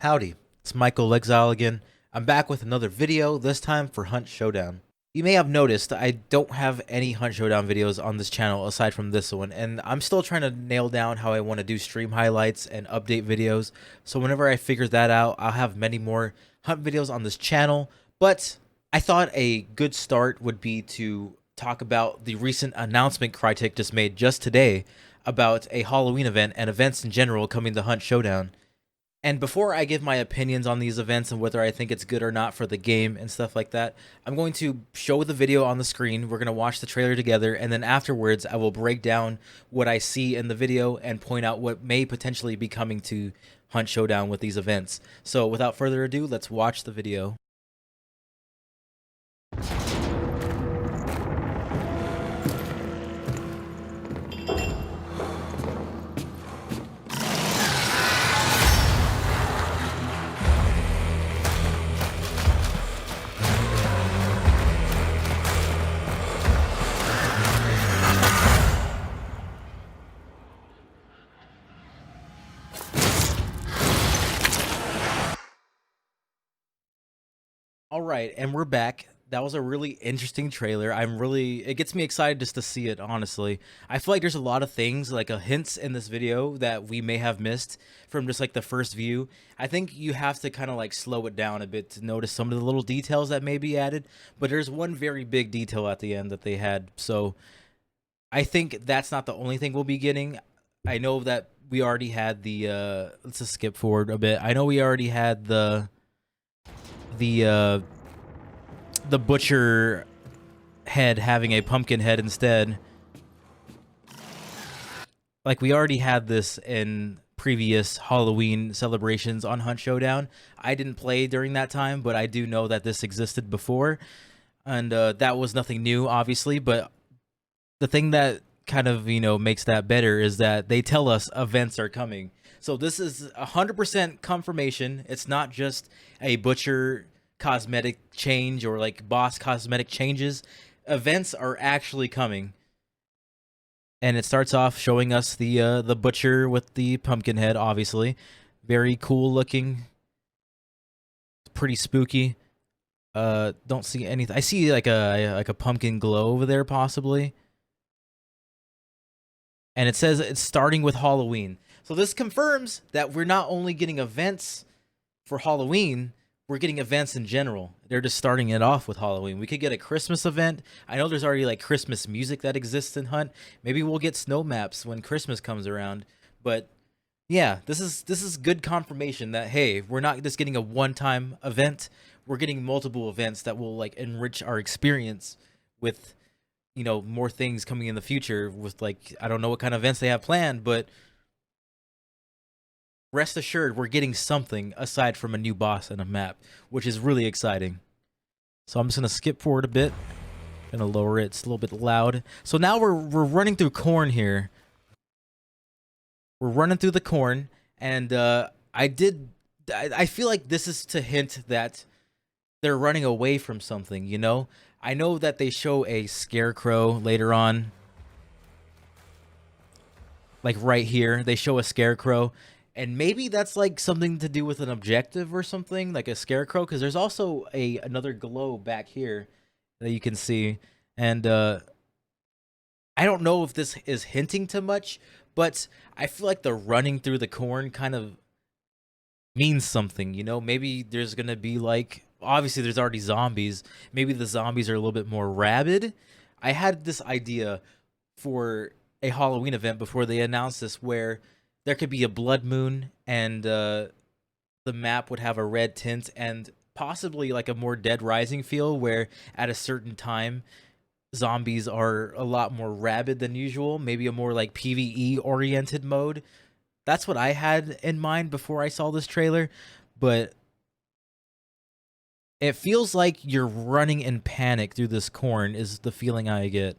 Howdy, it's Michael Exile again. I'm back with another video, this time for Hunt Showdown. You may have noticed I don't have any Hunt Showdown videos on this channel aside from this one, and I'm still trying to nail down how I want to do stream highlights and update videos, so whenever I figure that out, I'll have many more Hunt videos on this channel, but I thought a good start would be to talk about the recent announcement Crytek just made just today about a Halloween event and events in general coming to Hunt Showdown. And before I give my opinions on these events and whether I think it's good or not for the game and stuff like that, I'm going to show the video on the screen. We're going to watch the trailer together, and then afterwards I will break down what I see in the video and point out what may potentially be coming to Hunt Showdown with these events. So without further ado, let's watch the video. All right, and we're back. That was a really interesting trailer. It gets me excited just to see it, honestly. I feel like there's a lot of things, like hints in this video that we may have missed from just like the first view. I think you have to kind of like slow it down a bit to notice some of the little details that may be added, but there's one very big detail at the end that they had. So I think that's not the only thing we'll be getting. I know that we already had the, let's just skip forward a bit. I know we already had the butcher head having a pumpkin head instead. Like, we already had this in previous Halloween celebrations on Hunt Showdown. I didn't play during that time, but I do know that this existed before, and that was nothing new, obviously. But the thing that kind of, you know, makes that better is that they tell us events are coming. So this is 100% confirmation. It's not just a butcher cosmetic change or like boss cosmetic changes. Events are actually coming. And it starts off showing us the butcher with the pumpkin head, obviously. Very cool looking. Pretty spooky. Don't see anything. I see like a pumpkin glow over there possibly. And it says it's starting with Halloween. So this confirms that we're not only getting events for Halloween, we're getting events in general. They're just starting it off with Halloween. We could get a Christmas event. I know there's already like Christmas music that exists in Hunt. Maybe we'll get snow maps when Christmas comes around. But yeah, this is good confirmation that, hey, we're not just getting a one-time event. We're getting multiple events that will like enrich our experience with, you know, more things coming in the future with, like, I don't know what kind of events they have planned, but rest assured we're getting something aside from a new boss and a map, which is really exciting. So I'm just going to skip forward a bit. Gonna lower it. It's a little bit loud. So now we're running through corn here. We're running through the corn, and I feel like this is to hint that they're running away from something, you know? I know that they show a scarecrow later on. Like right here, they show a scarecrow. And maybe that's like something to do with an objective or something, like a scarecrow, because there's also another glow back here that you can see. And I don't know if this is hinting too much, but I feel like the running through the corn kind of means something, you know? Maybe there's going to be like, obviously there's already zombies. Maybe the zombies are a little bit more rabid. I had this idea for a Halloween event before they announced this, where there could be a blood moon, and the map would have a red tint, and possibly like a more Dead Rising feel, where at a certain time zombies are a lot more rabid than usual. Maybe a more like PvE oriented mode. That's what I had in mind before I saw this trailer, but it feels like you're running in panic through this corn is the feeling I get.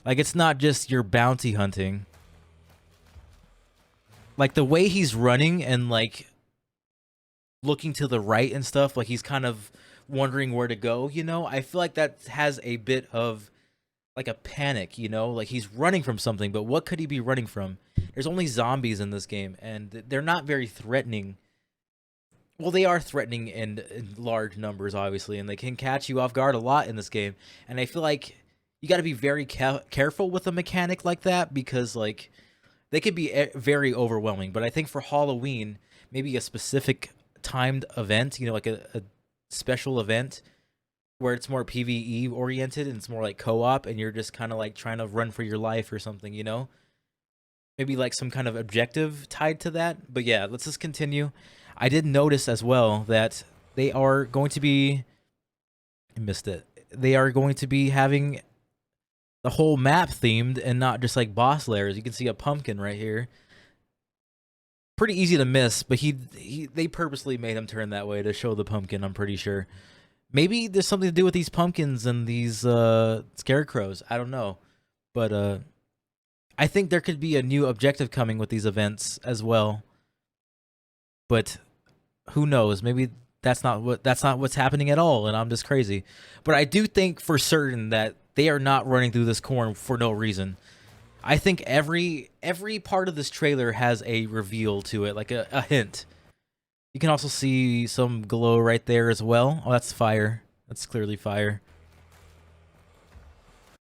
Like, it's not just you're bounty hunting. Like, the way he's running and, like, looking to the right and stuff, like he's kind of wondering where to go, you know? I feel like that has a bit of, like, a panic, you know? Like, he's running from something, but what could he be running from? There's only zombies in this game, and they're not very threatening. well, they are threatening in large numbers, obviously, and they can catch you off guard a lot in this game. And I feel like you got to be very careful with a mechanic like that because like they could be very overwhelming. But I think for Halloween, maybe a specific timed event, you know, like a special event where it's more PvE oriented and it's more like co-op, and you're just kind of like trying to run for your life or something, you know? Maybe like some kind of objective tied to that. But yeah, let's just continue. I did notice as well that they are going to be I missed it. They are going to be having the whole map themed and not just like boss layers. You can see a pumpkin right here. Pretty easy to miss, but they purposely made him turn that way to show the pumpkin, I'm pretty sure. Maybe there's something to do with these pumpkins and these scarecrows. I don't know. But I think there could be a new objective coming with these events as well. But who knows? Maybe that's not what's happening at all, and I'm just crazy. But I do think for certain that they are not running through this corn for no reason. I think every part of this trailer has a reveal to it, like a hint. You can also see some glow right there as well. Oh, that's fire. That's clearly fire.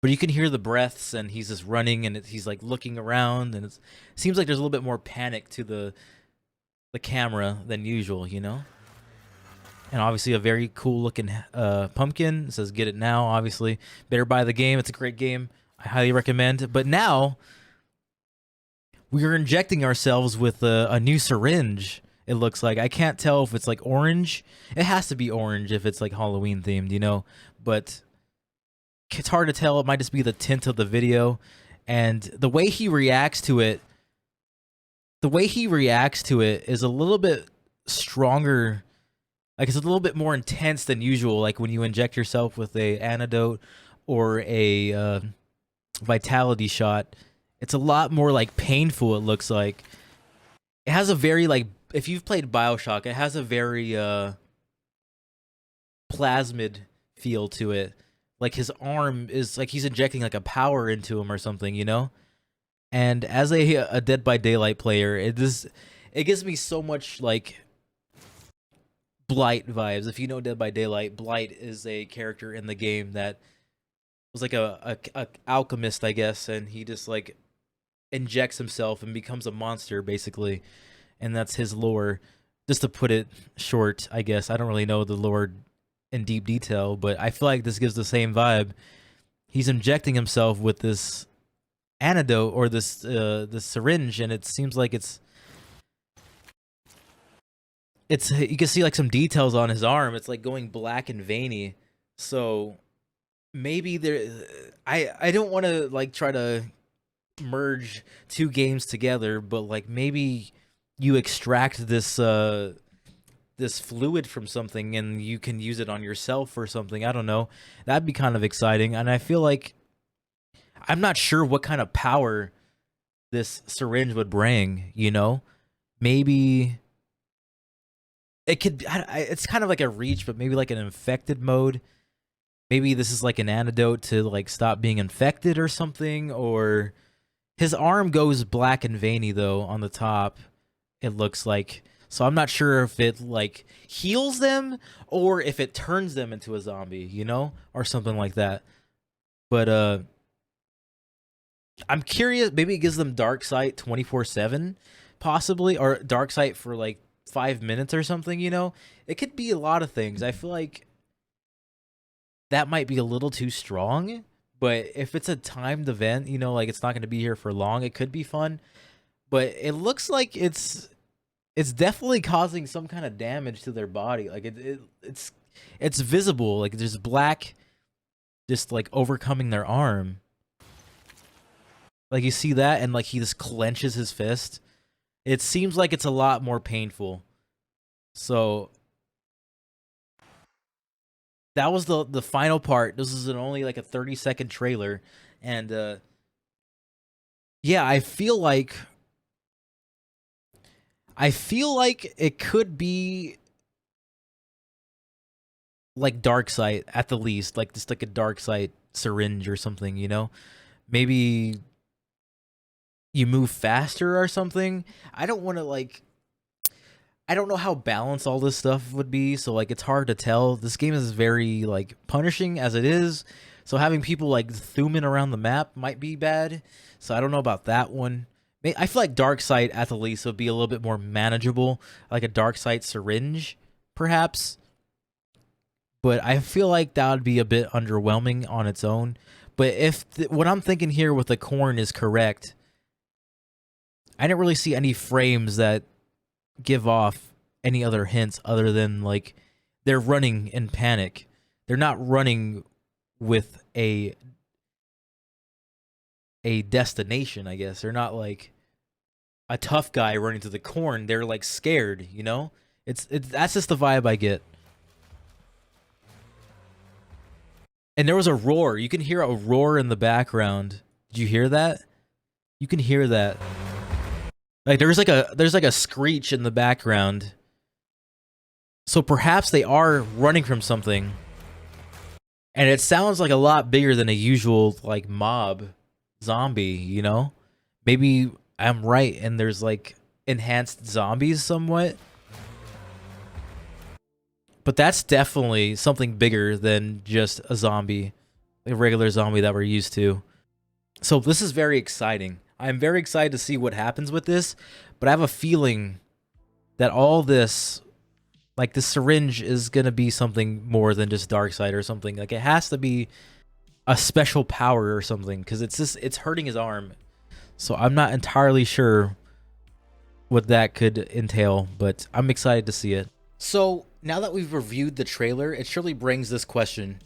But you can hear the breaths, and he's just running, and he's like looking around, and it seems like there's a little bit more panic to the camera than usual, you know? And obviously a very cool looking pumpkin. It says get it now, obviously. Better buy the game. It's a great game. I highly recommend. But now we are injecting ourselves with a new syringe, it looks like. I can't tell if it's like orange. It has to be orange if it's like Halloween themed, you know? But it's hard to tell. It might just be the tint of the video. And the way he reacts to it, is a little bit stronger. Like, it's a little bit more intense than usual. Like when you inject yourself with a antidote or a vitality shot, it's a lot more like painful. It looks like it has a very like, if you've played BioShock, it has a very plasmid feel to it. Like his arm is like he's injecting like a power into him or something, you know? And as a Dead by Daylight player, it gives me so much like Blight vibes. If you know Dead by Daylight, Blight is a character in the game that was like a alchemist, I guess, and he just like injects himself and becomes a monster basically, and that's his lore. Just to put it short, I guess. I don't really know the lore in deep detail, but I feel like this gives the same vibe. He's injecting himself with this antidote or this syringe, and it seems like it's you can see like some details on his arm. It's like going black and veiny. So maybe there I don't want to like try to merge two games together, but like maybe you extract this this fluid from something and you can use it on yourself or something. I don't know. That'd be kind of exciting. And I feel like I'm not sure what kind of power this syringe would bring, you know? Maybe it could it's kind of like a reach, but maybe like an infected mode. Maybe this is like an antidote to like stop being infected or something. Or his arm goes black and veiny though on the top, it looks like. So I'm not sure if it like heals them or if it turns them into a zombie, you know, or something like that. But I'm curious. Maybe it gives them dark sight 24/7, possibly, or dark sight for like 5 minutes or something. You know, it could be a lot of things. I feel like that might be a little too strong. But if it's a timed event, you know, like it's not going to be here for long, it could be fun. But it looks like it's definitely causing some kind of damage to their body. Like it's visible. Like there's black, just like overcoming their arm. Like you see that, and like he just clenches his fist. It seems like it's a lot more painful. So that was the final part. This is only like a 30-second trailer, and yeah, I feel like it could be like Darksight at the least, like just like a Darksight syringe or something, you know? Maybe you move faster or something. I don't want to like I don't know how balanced all this stuff would be, so like it's hard to tell. This game is very like punishing as it is, so having people like zooming around the map might be bad. So I don't know about that one. I feel like Dark Sight at the least would be a little bit more manageable, like a Dark Sight syringe, perhaps. But I feel like that would be a bit underwhelming on its own. But if what I'm thinking here with the corn is correct, I didn't really see any frames that give off any other hints other than like they're running in panic. They're not running with a destination, I guess. They're not like a tough guy running to the corn. They're like scared, you know? It's that's just the vibe I get. And there was a roar. You can hear a roar in the background. Did you hear that? You can hear that. Like there's like a screech in the background. So perhaps they are running from something. And it sounds like a lot bigger than a usual like mob zombie, you know? Maybe I'm right and there's like enhanced zombies somewhat. But that's definitely something bigger than just a zombie, a regular zombie that we're used to. So this is very exciting. I'm very excited to see what happens with this, but I have a feeling that all this, like the syringe is going to be something more than just Darkseid or something. Like it has to be a special power or something because it's hurting his arm. So I'm not entirely sure what that could entail, but I'm excited to see it. So now that we've reviewed the trailer, it surely brings this question.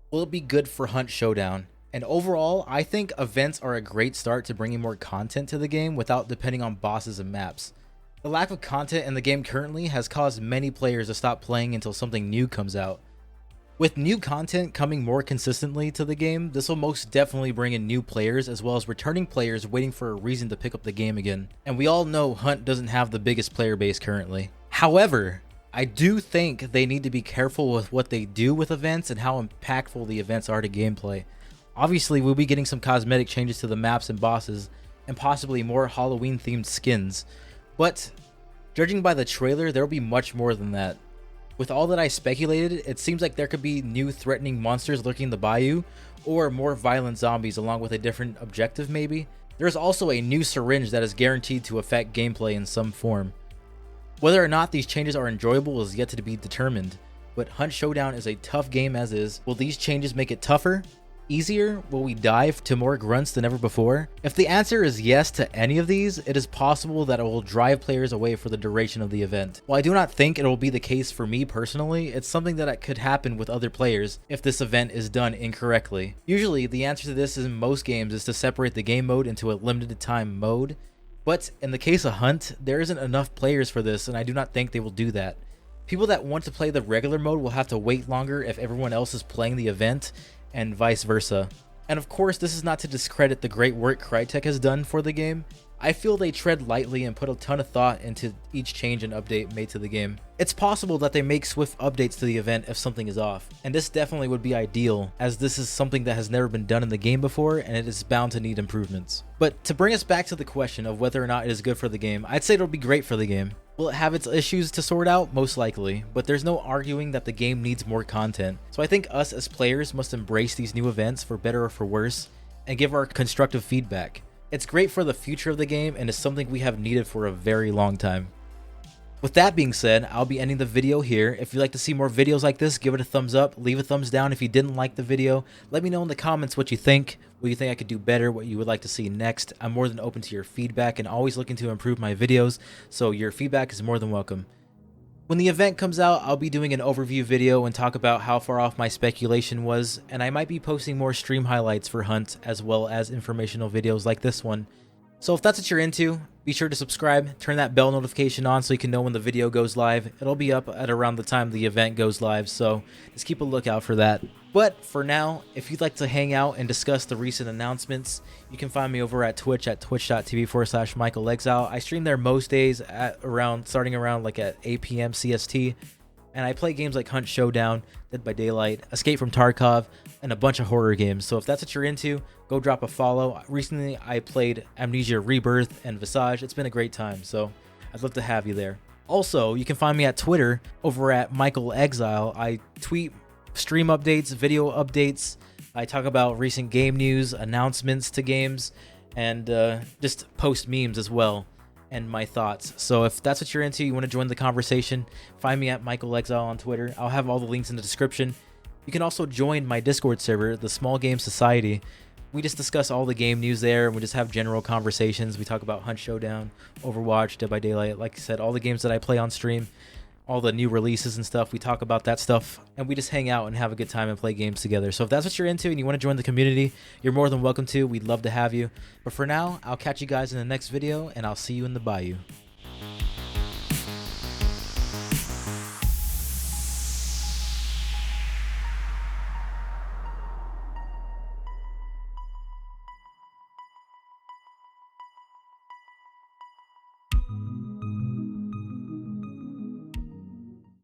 Will it be good for Hunt Showdown? And overall, I think events are a great start to bringing more content to the game without depending on bosses and maps. The lack of content in the game currently has caused many players to stop playing until something new comes out. With new content coming more consistently to the game, this will most definitely bring in new players as well as returning players waiting for a reason to pick up the game again. And we all know Hunt doesn't have the biggest player base currently. However, I do think they need to be careful with what they do with events and how impactful the events are to gameplay. Obviously, we'll be getting some cosmetic changes to the maps and bosses, and possibly more Halloween-themed skins. But, judging by the trailer, there will be much more than that. With all that I speculated, it seems like there could be new threatening monsters lurking the bayou, or more violent zombies along with a different objective maybe. There's also a new syringe that is guaranteed to affect gameplay in some form. Whether or not these changes are enjoyable is yet to be determined, but Hunt Showdown is a tough game as is. Will these changes make it tougher? Easier? Will we dive to more grunts than ever before? If the answer is yes to any of these, it is possible that it will drive players away for the duration of the event. While I do not think it will be the case for me personally, it's something that could happen with other players if this event is done incorrectly. Usually, the answer to this in most games is to separate the game mode into a limited time mode, but in the case of Hunt, there isn't enough players for this and I do not think they will do that. People that want to play the regular mode will have to wait longer if everyone else is playing the event, and vice versa. And of course, this is not to discredit the great work Crytek has done for the game. I feel they tread lightly and put a ton of thought into each change and update made to the game. It's possible that they make swift updates to the event if something is off, and this definitely would be ideal, as this is something that has never been done in the game before and it is bound to need improvements. But to bring us back to the question of whether or not it is good for the game, I'd say it'll be great for the game. Will it have its issues to sort out? Most likely, but there's no arguing that the game needs more content. So I think us as players must embrace these new events for better or for worse, and give our constructive feedback. It's great for the future of the game and is something we have needed for a very long time. With that being said, I'll be ending the video here. If you'd like to see more videos like this, give it a thumbs up, leave a thumbs down if you didn't like the video. Let me know in the comments what you think I could do better, what you would like to see next. I'm more than open to your feedback and always looking to improve my videos, so your feedback is more than welcome. When the event comes out, I'll be doing an overview video and talk about how far off my speculation was, and I might be posting more stream highlights for Hunt as well as informational videos like this one. So if that's what you're into, be sure to subscribe, turn that bell notification on so you can know when the video goes live. It'll be up at around the time the event goes live, so just keep a lookout for that. But for now, if you'd like to hang out and discuss the recent announcements, you can find me over at Twitch at twitch.tv/MichaelExile. I stream there most days at starting around like at 8 p.m. CST, and I play games like Hunt Showdown, Dead by Daylight, Escape from Tarkov, and a bunch of horror games. So if that's what you're into, go drop a follow. Recently, I played Amnesia Rebirth and Visage. It's been a great time, so I'd love to have you there. Also, you can find me at Twitter over at Michael Exile. I tweet stream updates, video updates. I talk about recent game news, announcements to games, and just post memes as well and my thoughts. So if that's what you're into, you want to join the conversation, find me at Michael Exile on Twitter. I'll have all the links in the description. You can also join my Discord server, the Small Game Society. We just discuss all the game news there, and we just have general conversations. We talk about Hunt Showdown, Overwatch, Dead by Daylight. Like I said, all the games that I play on stream, all the new releases and stuff. We talk about that stuff, and we just hang out and have a good time and play games together. So if that's what you're into and you want to join the community, you're more than welcome to. We'd love to have you. But for now, I'll catch you guys in the next video, and I'll see you in the bayou.